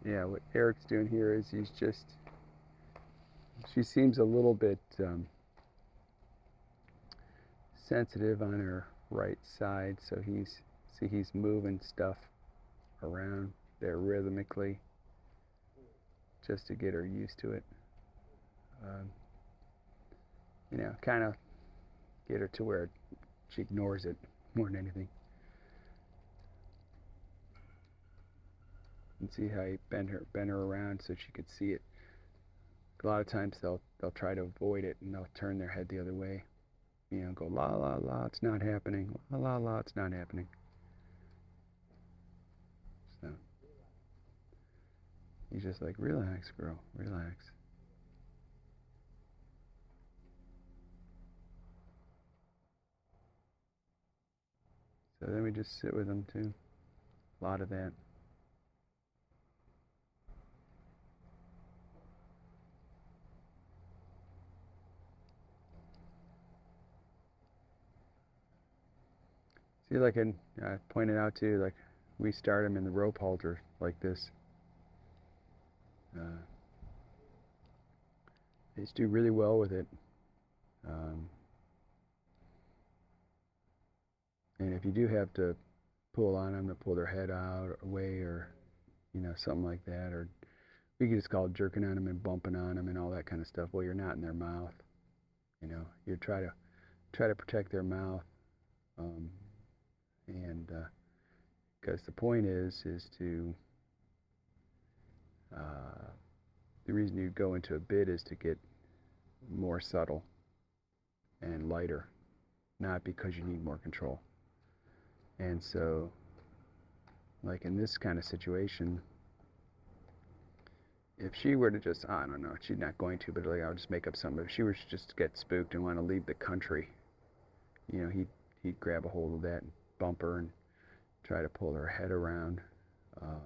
yeah, what Eric's doing here is she seems a little bit sensitive on her right side, so he's moving stuff around there rhythmically just to get her used to it. Um, kind of get her to where she ignores it more than anything. And see how you bend her around so she could see it. A lot of times they'll try to avoid it and they'll turn their head the other way. Go la la la, it's not happening. La la la, it's not happening. So he's just like, relax, girl, relax. So then we just sit with them too. A lot of that. See, like I pointed out too, like we start them in the rope halter like this. Uh, they just do really well with it. Um, and if you do have to pull on them to pull their head out or away or something like that, or we could just call it jerking on them and bumping on them and all that kind of stuff. Well, you're not in their mouth. You try to protect their mouth, um, and because the point is to the reason you go into a bit is to get more subtle and lighter, not because you need more control. And so, like in this kind of situation, if she were to just, I don't know, she's not going to, but like I'll just make up something. If she were to just get spooked and want to leave the country, he'd grab a hold of that and bump her and try to pull her head around um,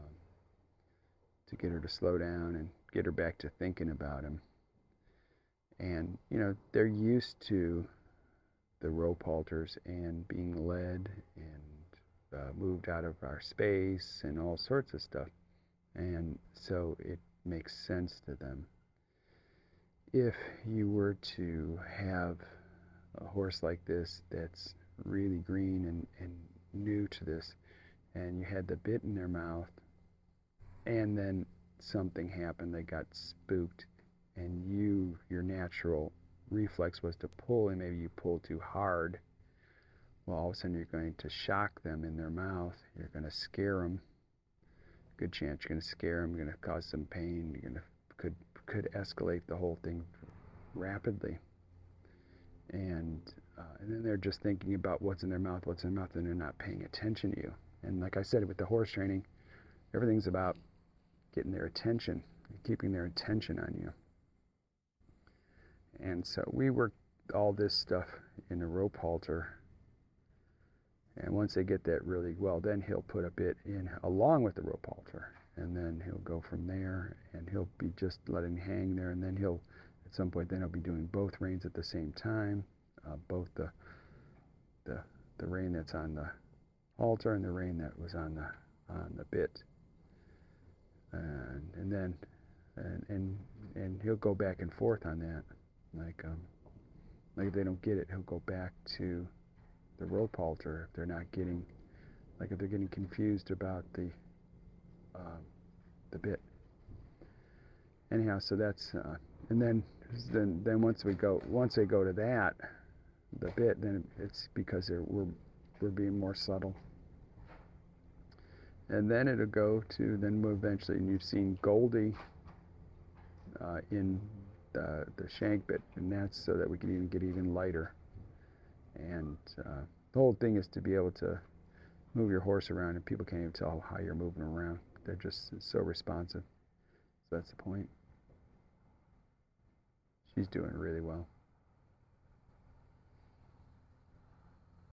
to get her to slow down and get her back to thinking about him. And they're used to the rope halters and being led and moved out of our space and all sorts of stuff. And so it makes sense to them. If you were to have a horse like this that's really green and new to this, and you had the bit in their mouth, and then something happened, they got spooked, and your natural reflex was to pull, and maybe you pull too hard, well, all of a sudden you're going to shock them in their mouth, you're going to scare them, good chance you're going to scare them, you're going to cause some pain, you're going to could escalate the whole thing rapidly. And then they're just thinking about what's in their mouth, and they're not paying attention to you. And like I said, with the horse training, everything's about getting their attention, keeping their attention on you. And so we work all this stuff in a rope halter. And once they get that really well, then he'll put a bit in along with the rope halter. And then he'll go from there, and he'll be just letting hang there. And then at some point, then he'll be doing both reins at the same time, both the rein that's on the halter and the rein that was on the bit. And then and he'll go back and forth on that. Like if they don't get it, he'll go back to the rope halter if they're not getting, like if they're getting confused about the bit. Anyhow, so that's and then once they go to that, the bit, then it's because we're being more subtle. And then it'll go to, then eventually, and you've seen Goldie in the shank bit, and that's so that we can even get even lighter. And the whole thing is to be able to move your horse around, and people can't even tell how you're moving around. They're just so responsive. So that's the point. She's doing really well.